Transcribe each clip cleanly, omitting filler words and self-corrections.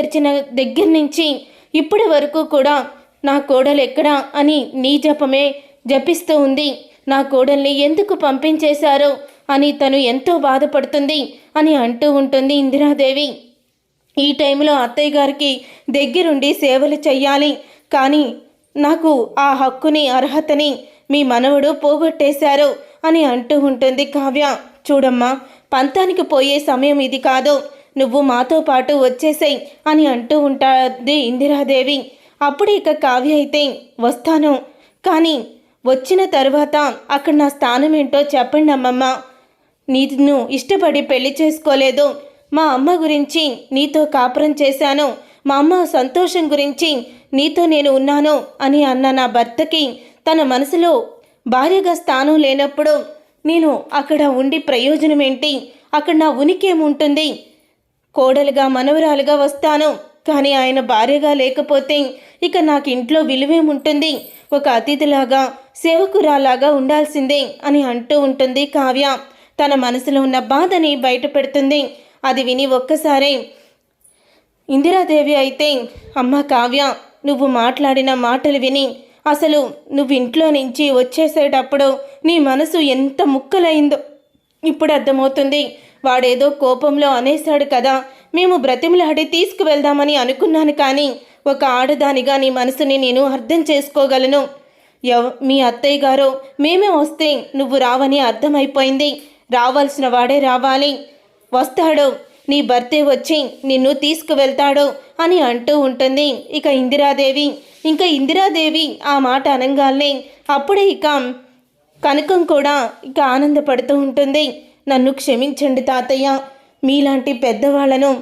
తెరిచిన దగ్గర నుంచి ఇప్పటి వరకు కూడా నా కోడలు ఎక్కడా అని నీ జపమే జపిస్తూ ఉంది. నా కోడల్ని ఎందుకు పంపించేశారో అని తను ఎంతో బాధపడుతుంది అని అంటూ ఉంటుంది ఇందిరాదేవి. ఈ టైంలో అత్తయ్య గారికి దగ్గరుండి సేవలు చెయ్యాలి, కానీ నాకు ఆ హక్కుని అర్హతని మీ మనవడు పోగొట్టేశారు అని అంటూ ఉంటుంది కావ్య. చూడమ్మా, పంతానికి పోయే సమయం ఇది కాదు, నువ్వు మాతో పాటు వచ్చేసేయ్ అని అంటూ ఉంటుంది ఇందిరాదేవి. అప్పుడు ఇక కావ్య అయితే వస్తాను, కానీ వచ్చిన తర్వాత అక్కడ నా స్థానం ఏంటో చెప్పండి అమ్మమ్మ. నిన్ను ఇష్టపడి పెళ్లి చేసుకోలేదు, మా అమ్మ గురించి నీతో కాపురం చేశాను, మా అమ్మ సంతోషం గురించి నీతో నేను ఉన్నాను అని అన్న నా భర్తకి తన మనసులో భార్యగా స్థానం లేనప్పుడు నేను అక్కడ ఉండి ప్రయోజనం ఏంటి? అక్కడ నా ఉనికి ఏముంటుంది? కోడలుగా మనవరాలుగా వస్తాను, కానీ ఆయన భార్యగా లేకపోతే ఇక నాకు ఇంట్లో విలువేముంటుంది? ఒక అతిథిలాగా సేవకురాలాగా ఉండాల్సిందే అని అంటూ ఉంటుంది కావ్య. తన మనసులో ఉన్న బాధని బయట పెడుతుంది. అది విని ఒక్కసారే ఇందిరాదేవి అయితే, అమ్మ కావ్య, నువ్వు మాట్లాడిన మాటలు విని అసలు నువ్వు ఇంట్లో నుంచి వచ్చేసేటప్పుడు నీ మనసు ఎంత ముక్కలైందో ఇప్పుడు అర్థమవుతుంది. వాడేదో కోపంలో అనేశాడు కదా, మేము బ్రతిమలాడి తీసుకువెళ్దామని అనుకున్నాను, కానీ ఒక ఆడదానిగా నీ మనసుని నేను అర్థం చేసుకోగలను. మీ అత్తయ్య గారు మేమే వస్తే నువ్వు రావని అర్థమైపోయింది. రావాల్సిన వాడే రావాలి, వస్తాడు, నీ భర్తే వచ్చి నిన్ను తీసుకువెళ్తాడు అని అంటూ ఉంటుంది ఇక ఇందిరాదేవి. ఇంకా ఇందిరాదేవి ఆ మాట అనగానే అప్పుడే ఇక కనకం కూడా ఇక ఆనందపడుతూ ఉంటుంది. నన్ను క్షమించండి తాతయ్య, మీలాంటి పెద్దవాళ్లను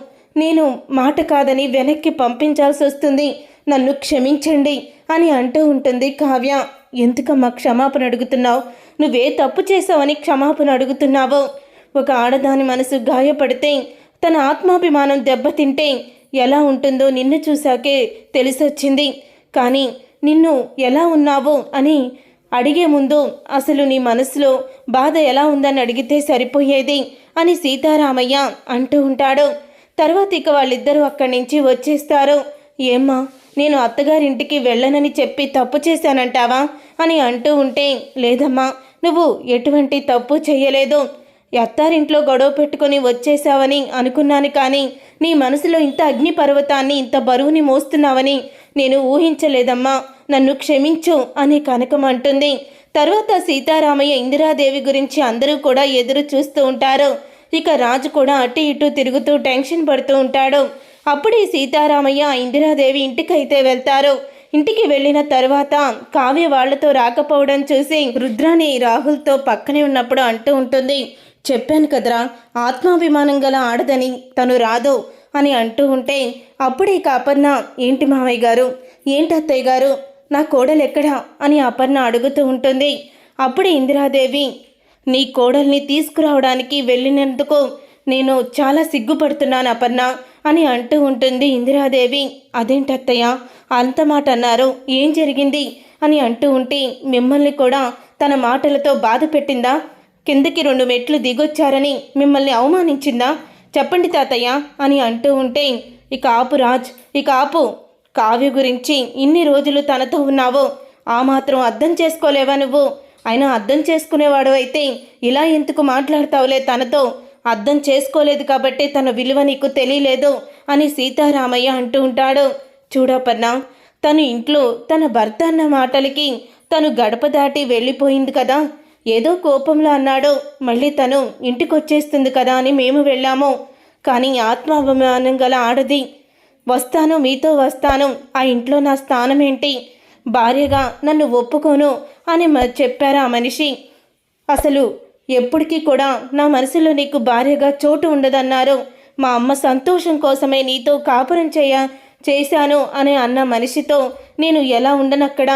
నేను మాట కాదని వెనక్కి పంపించాల్సి వస్తుంది, నన్ను క్షమించండి అని అంటూ ఉంటుంది కావ్య. ఎందుకమ్మా క్షమాపణ అడుగుతున్నావు? నువ్వే తప్పు చేసావని క్షమాపణ అడుగుతున్నావో? ఒక ఆడదాని మనసు గాయపడితే, తన ఆత్మాభిమానం దెబ్బతింటే ఎలా ఉంటుందో నిన్ను చూశాకే తెలిసొచ్చింది. కానీ నిన్ను ఎలా ఉన్నావో అని అడిగే ముందు అసలు నీ మనసులో బాధ ఎలా ఉందని అడిగితే సరిపోయేది అని సీతారామయ్య అంటూ ఉంటాడు. తర్వాత ఇక వాళ్ళిద్దరూ అక్కడి నుంచి వచ్చేస్తారు. ఏమ్మా, నేను అత్తగారింటికి వెళ్ళనని చెప్పి తప్పు చేశానంటావా అని అంటూ ఉంటే, లేదమ్మా, నువ్వు ఎటువంటి తప్పు చెయ్యలేదు, అత్తారింట్లో గొడవ పెట్టుకొని వచ్చేసావని అనుకున్నాను, కానీ నీ మనసులో ఇంత అగ్ని పర్వతాన్ని ఇంత బరువుని మోస్తున్నావని నేను ఊహించలేదమ్మా, నన్ను క్షమించు అని కనకం అంటుంది. తర్వాత సీతారామయ్య ఇందిరాదేవి గురించి అందరూ కూడా ఎదురు చూస్తూ ఉంటారు. ఇక రాజు కూడా అటు ఇటు తిరుగుతూ టెన్షన్ పడుతూ ఉంటాడు. అప్పుడే సీతారామయ్య ఇందిరాదేవి ఇంటికైతే వెళ్తారు. ఇంటికి వెళ్ళిన తర్వాత కావ్య వాళ్లతో రాకపోవడం చూసి రుద్రాని రాహుల్తో పక్కనే ఉన్నప్పుడు అంటూ ఉంటుంది, చెప్పాను కదరా, ఆత్మాభిమానం గల ఆడదని, తను రాదు అని అంటూ ఉంటే అప్పుడే ఇక అపర్ణ, ఏంటి మావయ్య గారు, ఏంటి అత్తయ్య గారు, నా కోడలు ఎక్కడా అని అపర్ణ అడుగుతూ ఉంటుంది. అప్పుడే ఇందిరాదేవి, నీ కోడల్ని తీసుకురావడానికి వెళ్ళినందుకు నేను చాలా సిగ్గుపడుతున్నాను అపర్ణ అని అంటూ ఉంటుంది ఇందిరాదేవి. అదేంటి అత్తయ్య అంత మాట అన్నారు, ఏం జరిగింది అని అంటూ ఉంటే, మిమ్మల్ని కూడా తన మాటలతో బాధ పెట్టిందా? కిందకి 2 మెట్లు దిగొచ్చారని మిమ్మల్ని అవమానించిందా? చెప్పండి తాతయ్య అని అంటూ ఉంటే, ఇక ఆపు రాజ్, ఇక ఆపు. కావ్య గురించి ఇన్ని రోజులు తనతో ఉన్నావో ఆ మాత్రం అర్థం చేసుకోలేవా నువ్వు? అయినా అర్థం చేసుకునేవాడు అయితే ఇలా ఎందుకు మాట్లాడతావులే తనతో? అర్థం చేసుకోలేదు కాబట్టి తన విలువ నీకు తెలియలేదు అని సీతారామయ్య అంటూ ఉంటాడు. చూడపన్న, తను ఇంట్లో తన భర్త అన్న మాటలకి తను గడప దాటి వెళ్ళిపోయింది కదా, ఏదో కోపంలో అన్నాడు, మళ్ళీ తను ఇంటికొచ్చేస్తుంది కదా అని మేము వెళ్ళాము, కానీ ఆత్మాభిమానం గల ఆడది, వస్తాను మీతో వస్తాను, ఆ ఇంట్లో నా స్థానం ఏంటి, భార్యగా నన్ను ఒప్పుకోను అని చెప్పారా ఆ మనిషి. అసలు ఎప్పటికీ కూడా నా మనసులో నీకు భార్యగా చోటు ఉండదన్నారు, మా అమ్మ సంతోషం కోసమే నీతో కాపురం చేశాను అని అన్న మనిషితో నేను ఎలా ఉండనక్కడ,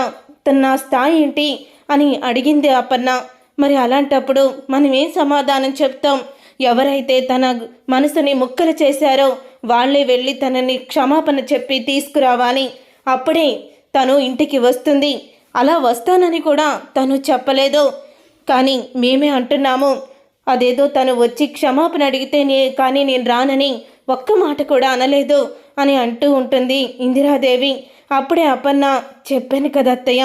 నా స్థాయి ఏంటి అని అడిగింది అపర్ణ. మరి అలాంటప్పుడు మనం ఏం సమాధానం చెప్తాం? ఎవరైతే తన మనసుని ముక్కలు చేశారో వాళ్ళే వెళ్ళి తనని క్షమాపణ చెప్పి తీసుకురావాలి, అప్పుడే తను ఇంటికి వస్తుంది. అలా వస్తానని కూడా తను చెప్పలేదు, కానీ మేమే అంటున్నాము, అదేదో తను వచ్చి క్షమాపణ అడిగితే కానీ నేను రానని ఒక్క మాట కూడా అనలేదు అని అంటూ ఉంటుంది ఇందిరాదేవి. అప్పుడే అపర్ణ, చెప్పాను కదా అత్తయ్య,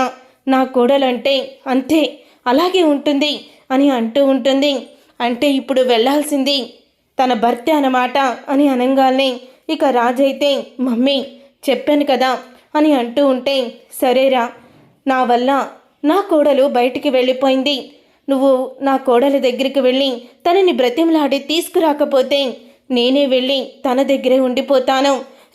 నా కోడలంటే అంతే, అలాగే ఉంటుంది అని అంటూ ఉంటుంది. అంటే ఇప్పుడు వెళ్ళాల్సింది తన భర్త అన్నమాట అని అనగానే ఇక రాజైతే, మమ్మీ చెప్పాను కదా అని అంటూ ఉంటే, సరేరా, నా వల్ల నా కోడలు బయటికి వెళ్ళిపోయింది, నువ్వు నా కోడల దగ్గరికి వెళ్ళి తనని బ్రతిమలాడి తీసుకురాకపోతే నేనే వెళ్ళి తన దగ్గరే ఉండిపోతాను,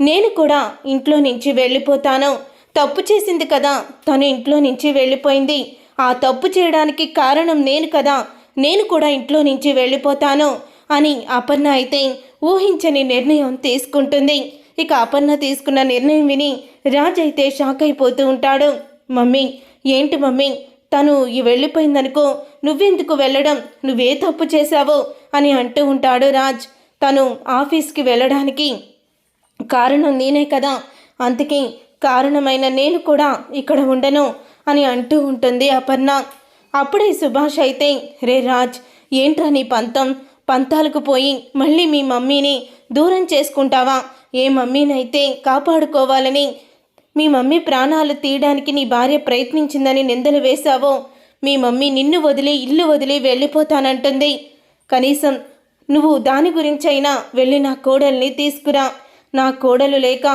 నేను కూడా ఇంట్లో నుంచి వెళ్ళిపోతాను. తప్పు చేసింది కదా, తను ఇంట్లో నుంచి వెళ్ళిపోయింది, ఆ తప్పు చేయడానికి కారణం నేను కదా, నేను కూడా ఇంట్లో నుంచి వెళ్ళిపోతాను అని అపర్ణ అయితే ఊహించని నిర్ణయం తీసుకుంటుంది. ఇక అపర్ణ తీసుకున్న నిర్ణయం విని రాజ్ అయితే షాక్ అయిపోతూ ఉంటాడు. మమ్మీ, ఏంటి మమ్మీ, తను వెళ్ళిపోయిందనుకో, నువ్వెందుకు వెళ్ళడం, నువ్వే తప్పు చేశావు అని అంటూ ఉంటాడు రాజ్. తను ఆఫీస్కి వెళ్ళడానికి కారణం నేనే కదా, అందుకే కారణమైన నేను కూడా ఇక్కడ ఉండను అని అంటూ ఉంటుంది అపర్ణ. అప్పుడే సుభాష్ అయితే, రే రాజ్, ఏంట్రా నీ పంతాలకు పోయి మళ్ళీ మీ మమ్మీని దూరం చేసుకుంటావా? ఏ మమ్మీనైతే కాపాడుకోవాలని మీ మమ్మీ ప్రాణాలు తీయడానికి నీ భార్య ప్రయత్నించిందని నిందలు వేశావో, మీ మమ్మీ నిన్ను వదిలి ఇల్లు వదిలి వెళ్ళిపోతానంటుంది. కనీసం నువ్వు దాని గురించైనా వెళ్ళి నా కోడల్ని తీసుకురా. నా కోడలు లేక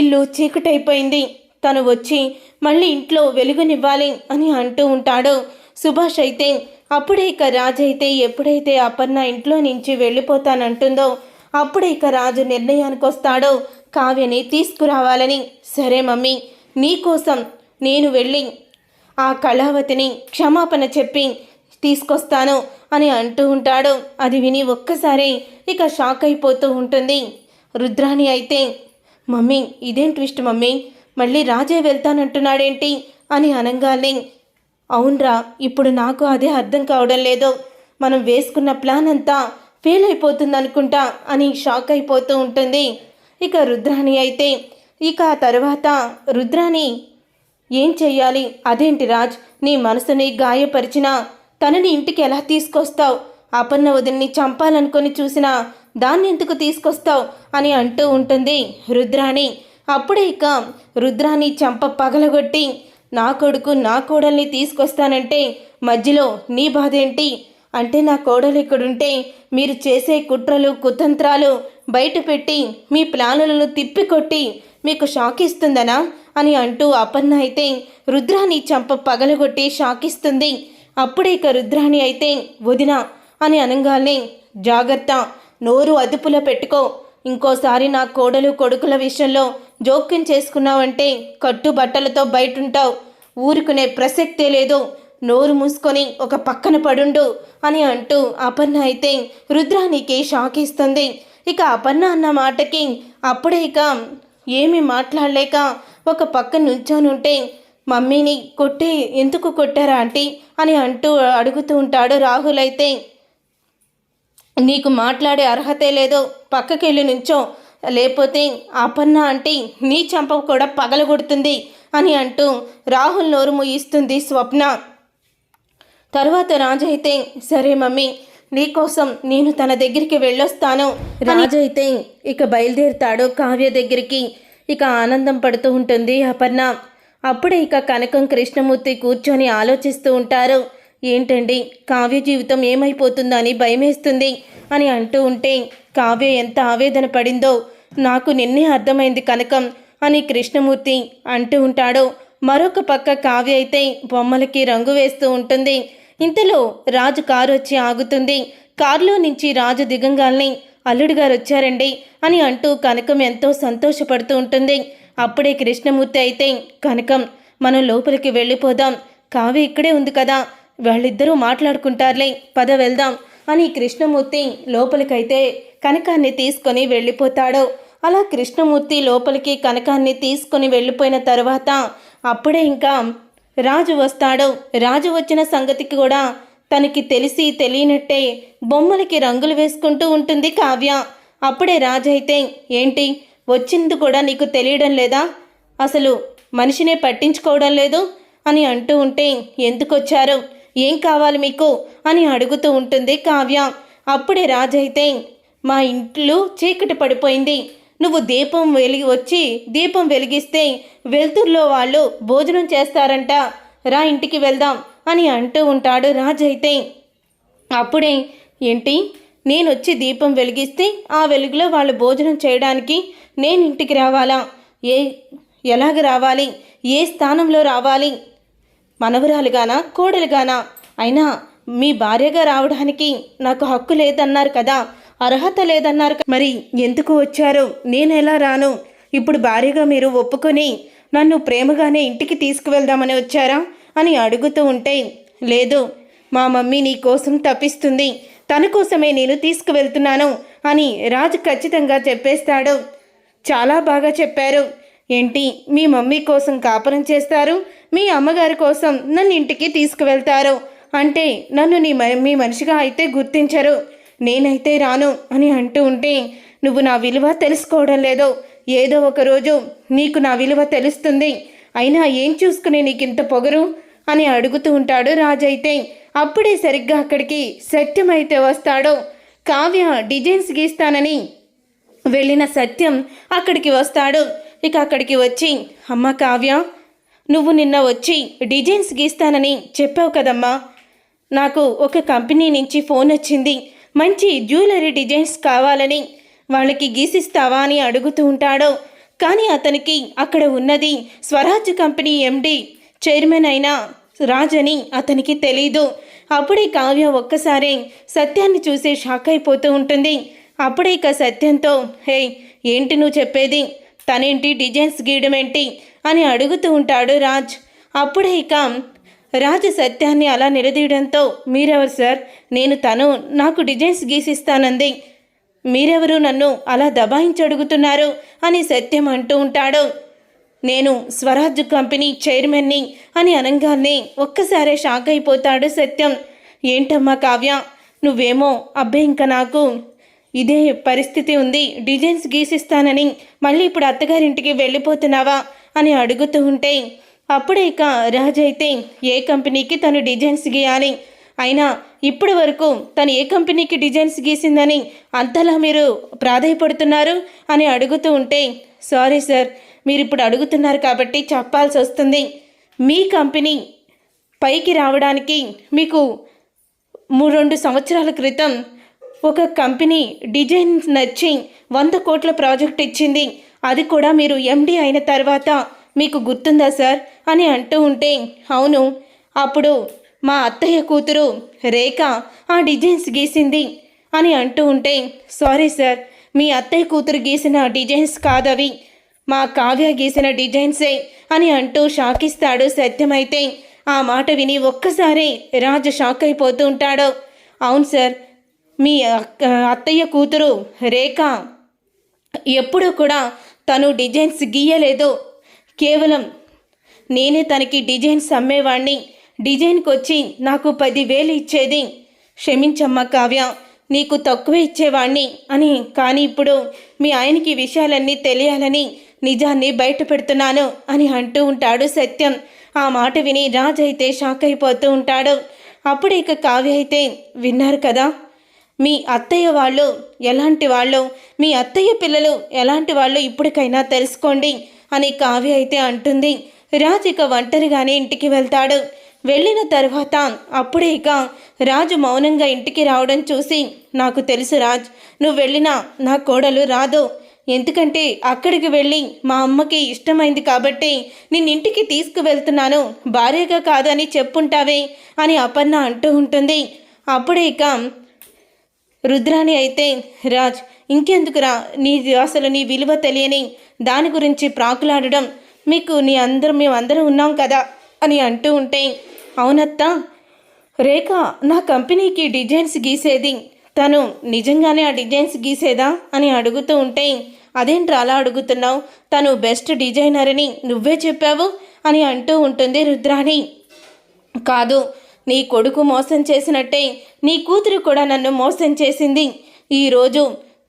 ఇల్లు చీకటైపోయింది, తను వచ్చి మళ్ళీ ఇంట్లో వెలుగునివ్వాలి అని అంటూ ఉంటాడు సుభాష్ అయితే. అప్పుడే ఇక రాజు అయితే ఎప్పుడైతే అపర్ణ ఇంట్లో నుంచి వెళ్ళిపోతానంటుందో అప్పుడే ఇక రాజు నిర్ణయానికి వస్తాడో కావ్యని తీసుకురావాలని. సరే మమ్మీ, నీకోసం నేను వెళ్ళి ఆ కళావతిని క్షమాపణ చెప్పి తీసుకొస్తాను అని అంటూ ఉంటాడు. అది విని ఒక్కసారి ఇక షాక్ అయిపోతూ ఉంటుంది రుద్రాణి అయితే. మమ్మీ, ఇదేం ట్విస్ట్ మమ్మీ, మళ్ళీ రాజే వెళ్తానంటున్నాడేంటి అని అనగానే, అవునరా, ఇప్పుడు నాకు అదే అర్థం కావడం లేదు, మనం వేసుకున్న ప్లాన్ అంతా ఫెయిల్ అయిపోతుంది అనుకుంటా అని షాక్ అయిపోతూ ఉంటుంది ఇక రుద్రాణి అయితే. ఇక ఆ తర్వాత రుద్రాణి ఏం చెయ్యాలి? అదేంటి రాజ్, నీ మనసుని గాయపరిచినా తనని ఇంటికి ఎలా తీసుకొస్తావు? అపర్ణ వదిన్ని చంపాలనుకొని చూసినా దాన్ని ఎందుకు తీసుకొస్తావు అని అంటూ ఉంటుంది రుద్రాణి. అప్పుడే ఇక రుద్రాణి చంప పగలగొట్టి, నా కొడుకు నా కోడల్ని తీసుకొస్తానంటే మధ్యలో నీ బాధ ఏంటి? అంటే నా కోడలు ఇక్కడుంటే మీరు చేసే కుట్రలు కుతంత్రాలు బయట పెట్టి మీ ప్లానులను తిప్పికొట్టి మీకు షాక్ ఇస్తుందనా అని అంటూ అపర్ణ అయితే రుద్రాణి చంప పగలగొట్టి షాక్ ఇస్తుంది. అప్పుడే ఇక రుద్రాణి అయితే, వదినా అని అనగానే, జాగ్రత్త, నోరు అదుపులో పెట్టుకో, ఇంకోసారి నా కోడలు కొడుకుల విషయంలో జోక్యం చేసుకున్నావంటే కట్టుబట్టలతో బయటుంటావు, ఊరుకునే ప్రసక్తే లేదు, నోరు మూసుకొని ఒక పక్కన పడుండు అని అంటూ అపర్ణ అయితే రుద్రానికి షాక్ ఇస్తుంది. ఇక అపర్ణ అన్న మాటకి అప్పుడే ఇక ఏమీ మాట్లాడలేక ఒక పక్క నుంచోనుంటే, మమ్మీని ఎందుకు కొట్టారా ఆంటీ అని అంటూ అడుగుతూ ఉంటాడు రాహుల్ అయితే. నీకు మాట్లాడే అర్హతే లేదు, పక్కకెళ్ళి నుంచో, లేకపోతే అపర్ణ ఆంటీ నీ చంప కూడా పగలగొడుతుంది అని అంటూ రాహుల్ నోరు ముయిస్తుంది స్వప్న. తర్వాత రాజు అయితే, సరే మమ్మీ, నీకోసం నేను తన దగ్గరికి వెళ్ళొస్తాను. రాజు అయితే ఇక బయలుదేరుతాడు కావ్య దగ్గరికి. ఇక ఆనందం పడుతూ ఉంటుంది అపర్ణ. అప్పుడే ఇక కనకం కృష్ణమూర్తి కూర్చొని ఆలోచిస్తూ ఉంటారు. ఏంటండి, కావ్య జీవితం ఏమైపోతుందో అని భయమేస్తుంది అని అంటూ ఉంటే, కావ్య ఎంత ఆవేదన పడిందో నాకు నిన్నే అర్థమైంది కనకం అని కృష్ణమూర్తి అంటూ ఉంటాడు. మరొక పక్క కావ్య అయితే బొమ్మలకి రంగు వేస్తూ ఉంటుంది. ఇంతలో రాజు కారు వచ్చి ఆగుతుంది. కారులో నుంచి రాజు దిగంగాల్ని, అల్లుడు గారు వచ్చారండి అని అంటూ కనకం ఎంతో సంతోషపడుతూ ఉంటుంది. అప్పుడే కృష్ణమూర్తి అయితే, కనకం, మనం లోపలికి వెళ్ళిపోదాం, కావ్య ఇక్కడే ఉంది కదా, వాళ్ళిద్దరూ మాట్లాడుకుంటారులే, పద వెళ్దాం అని కృష్ణమూర్తి లోపలికైతే కనకాన్ని తీసుకొని వెళ్ళిపోతాడు. అలా కృష్ణమూర్తి లోపలికి కనకాన్ని తీసుకొని వెళ్ళిపోయిన తర్వాత అప్పుడే ఇంకా రాజు వస్తాడు. రాజు వచ్చిన సంగతికి కూడా తనకి తెలిసి తెలియనట్టే బొమ్మలకి రంగులు వేసుకుంటూ ఉంటుంది కావ్య. అప్పుడే రాజు అయితే, ఏంటి వచ్చింది కూడా నీకు తెలియడం లేదా, అసలు మనిషినే పట్టించుకోవడం లేదు అని అంటూ ఉంటే, ఎందుకు వచ్చారు, ఏం కావాలి మీకు అని అడుగుతూ ఉంటుంది కావ్య. అప్పుడే రాజు అయితే, మా ఇంట్లో చీకటి పడిపోయింది. నువ్వు దీపం వెలిగిస్తే వెలుతురులో వాళ్ళు భోజనం చేస్తారంట, రా ఇంటికి వెళ్దాం అని అంటూ ఉంటాడు రాజైతే. అప్పుడే ఏంటి, నేను వచ్చి దీపం వెలిగిస్తే ఆ వెలుగులో వాళ్ళు భోజనం చేయడానికి నేను ఇంటికి రావాలా? ఎలాగ రావాలి? ఏ స్థానంలో రావాలి? మనవరాలుగానా, కోడలుగానా? అయినా మీ భార్యగా రావడానికి నాకు హక్కు లేదన్నారు కదా, అర్హత లేదన్నారు. మరి ఎందుకు వచ్చారు? నేను ఎలా రాను? ఇప్పుడు భార్యగా మీరు ఒప్పుకొని నన్ను ప్రేమగానే ఇంటికి తీసుకువెళ్దామని వచ్చారా అని అడుగుతూ ఉంటే, లేదు, మా మమ్మీ నీ కోసం తప్పిస్తుంది, తన కోసమే నేను తీసుకువెళ్తున్నాను అని రాజు ఖచ్చితంగా చెప్పేస్తాడు. చాలా బాగా చెప్పారు. ఏంటి, మీ మమ్మీ కోసం కాపురం చేస్తారు, మీ అమ్మగారి కోసం నన్ను ఇంటికి తీసుకువెళ్తారు అంటే నన్ను మీ మనిషిగా అయితే గుర్తించరు, నేనైతే రాను అని అంటూ ఉంటే, నువ్వు నా విలువ తెలుసుకోవడం లేదో, ఏదో ఒకరోజు నీకు నా విలువ తెలుస్తుంది, అయినా ఏం చూసుకుని నీకు ఇంత పొగరు అని అడుగుతూ ఉంటాడు రాజైతే. అప్పుడే సరిగ్గా అక్కడికి సత్యం అయితే వస్తాడు. కావ్య డిజైన్స్ గీస్తానని వెళ్ళిన సత్యం అక్కడికి వస్తాడు. ఇక అక్కడికి వచ్చి, అమ్మ కావ్య, నువ్వు నిన్న వచ్చి డిజైన్స్ గీస్తానని చెప్పావు కదమ్మా, నాకు ఒక కంపెనీ నుంచి ఫోన్ వచ్చింది, మంచి జ్యువెలరీ డిజైన్స్ కావాలని, వాళ్ళకి గీసిస్తావా అని అడుగుతూ ఉంటాడు. కానీ అతనికి అక్కడ ఉన్నది స్వరాజ్ కంపెనీ ఎండి చైర్మన్ అయిన రాజ్ అని అతనికి తెలీదు. అప్పుడే కావ్య ఒక్కసారి సత్యాన్ని చూసి షాక్ అయిపోతూ ఉంటుంది. అప్పుడే ఇక సత్యంతో, హే, ఏంటి నువ్వు చెప్పేది? తనేంటి డిజైన్స్ గీయడం ఏంటి అని అడుగుతూ ఉంటాడు రాజ్. అప్పుడే ఇక రాజు సత్యాన్ని అలా నిలదీయడంతో, మీరెవరు సార్? తను నాకు డిజైన్స్ గీసిస్తానంది, మీరెవరు నన్ను అలా దబాయించి అడుగుతున్నారు అని సత్యం అంటూ ఉంటాడు. నేను స్వరాజ్ కంపెనీ చైర్మన్ని అని అనగానే ఒక్కసారే షాక్ అయిపోతాడు సత్యం. ఏంటమ్మా కావ్య, నువ్వేమో అబ్బే ఇంకా నాకు ఇదే పరిస్థితి ఉంది, డిజైన్స్ గీసిస్తానని మళ్ళీ ఇప్పుడు అత్తగారింటికి వెళ్ళిపోతున్నావా అని అడుగుతూ ఉంటే, అప్పుడే ఇక రాజ్ అయితే, ఏ కంపెనీకి తను డిజైన్స్ గీయాలి, అయినా ఇప్పటి వరకు తను ఏ కంపెనీకి డిజైన్స్ గీసిందని అంతలా మీరు ప్రాధాయపడుతున్నారు అని అడుగుతూ ఉంటే, సారీ సార్, మీరు ఇప్పుడు అడుగుతున్నారు కాబట్టి చెప్పాల్సి వస్తుంది. మీ కంపెనీ పైకి రావడానికి మీకు 2 సంవత్సరాల క్రితం ఒక కంపెనీ డిజైన్ నచ్చి 100 కోట్ల ప్రాజెక్ట్ ఇచ్చింది, అది కూడా మీరు ఎండి అయిన తర్వాత, మీకు గుర్తుందా సార్ అని అంటూ ఉంటే, అవును, అప్పుడు మా అత్తయ్య కూతురు రేఖ ఆ డిజైన్స్ గీసింది అని అంటూ ఉంటే, సారీ సార్, మీ అత్తయ్య కూతురు గీసిన డిజైన్స్ కాదవి, మా కావ్య గీసిన డిజైన్సే అని అంటూ షాక్ ఇస్తాడు సత్యమైతే. ఆ మాట విని ఒక్కసారి రాజు షాక్ అయిపోతూ ఉంటాడు. అవును సార్, మీ అత్తయ్య కూతురు రేఖ ఎప్పుడూ కూడా తను డిజైన్స్ గీయలేదు, కేవలం నేనే తనకి డిజైన్స్ అమ్మేవాణ్ణి, డిజైన్కి వచ్చి నాకు 10,000 ఇచ్చేది, క్షమించమ్మా కావ్య, నీకు తక్కువ ఇచ్చేవాణ్ణి అని, కానీ ఇప్పుడు మీ ఆయనకి విషయాలన్నీ తెలియాలని నిజాన్ని బయట పెడుతున్నాను అని అంటూ ఉంటాడు సత్యం. ఆ మాట విని రాజ్ అయితే షాక్ అయిపోతూ ఉంటాడు. అప్పుడు ఇక కావ్య అయితే, విన్నారు కదా, మీ అత్తయ్య వాళ్ళు ఎలాంటి వాళ్ళు, మీ అత్తయ్య పిల్లలు ఎలాంటి వాళ్ళు ఇప్పటికైనా తెలుసుకోండి అని కావ్య అయితే అంటుంది. రాజ్ ఇక ఒంటరిగానే ఇంటికి వెళ్తాడు. వెళ్ళిన తర్వాత అప్పుడే ఇక రాజు మౌనంగా ఇంటికి రావడం చూసి, నాకు తెలుసు రాజ్, నువ్వు వెళ్ళినా నా కోడలు రాదు, ఎందుకంటే అక్కడికి వెళ్ళి మా అమ్మకి ఇష్టమైంది కాబట్టి నిన్నింటికి తీసుకువెళ్తున్నాను, భార్యగా కాదని చెప్పుంటావే అని అపర్ణ అంటూ ఉంటుంది. అప్పుడే ఇక రుద్రాణి అయితే, రాజ్, ఇంకెందుకురా అసలు నీ విలువ తెలియని దాని గురించి ప్రాకులాడడం, మేమందరం ఉన్నాం కదా అని అంటూ ఉంటే, అవునత్తా, రేఖ నా కంపెనీకి డిజైన్స్ గీసేది, తను నిజంగానే ఆ డిజైన్స్ గీసేదా అని అడుగుతూ ఉంటే, అదేంట్రా అలా అడుగుతున్నావు, తను బెస్ట్ డిజైనర్ అని నువ్వే చెప్పావు అని అంటూ ఉంటుంది రుద్రాణి. కాదు, నీ కొడుకు మోసం చేసినట్టే నీ కూతురు కూడా నన్ను మోసం చేసింది. ఈరోజు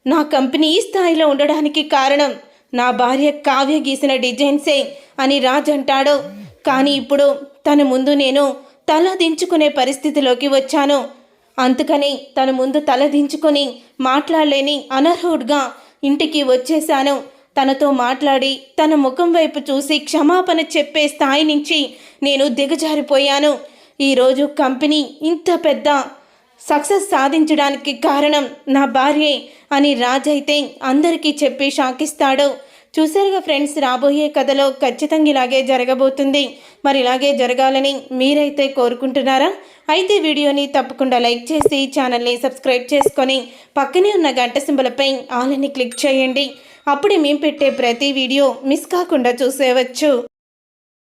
నా కంపెనీ ఈ స్థాయిలో ఉండడానికి కారణం నా భార్య కావ్య గీసిన డిజైన్సే అని రాజ్ అంటాడు. కానీ ఇప్పుడు తన ముందు నేను తల దించుకునే పరిస్థితిలోకి వచ్చాను. అందుకని తన ముందు తలదించుకొని మాట్లాడలేని అనర్హుడిగా ఇంటికి వచ్చేశాను. తనతో మాట్లాడి తన ముఖం వైపు చూసి క్షమాపణ చెప్పే స్థాయి నుంచి నేను దిగజారిపోయాను. ఈరోజు కంపెనీ ఇంత పెద్ద సక్సెస్ సాధించడానికి కారణం నా భార్యే అని రాజైతే అందరికీ చెప్పి షాకిస్తాడు. చూసారుగా ఫ్రెండ్స్, రాబోయే కథలో ఖచ్చితంగా ఇలాగే జరగబోతుంది. మరి ఇలాగే జరగాలని మీరైతే కోరుకుంటున్నారా? అయితే వీడియోని తప్పకుండా లైక్ చేసి ఛానల్ని సబ్స్క్రైబ్ చేసుకొని పక్కనే ఉన్న గంట సింబల్పై ఆల్ అని క్లిక్ చేయండి. అప్పుడే మేము పెట్టే ప్రతి వీడియో మిస్ కాకుండా చూసేవచ్చు.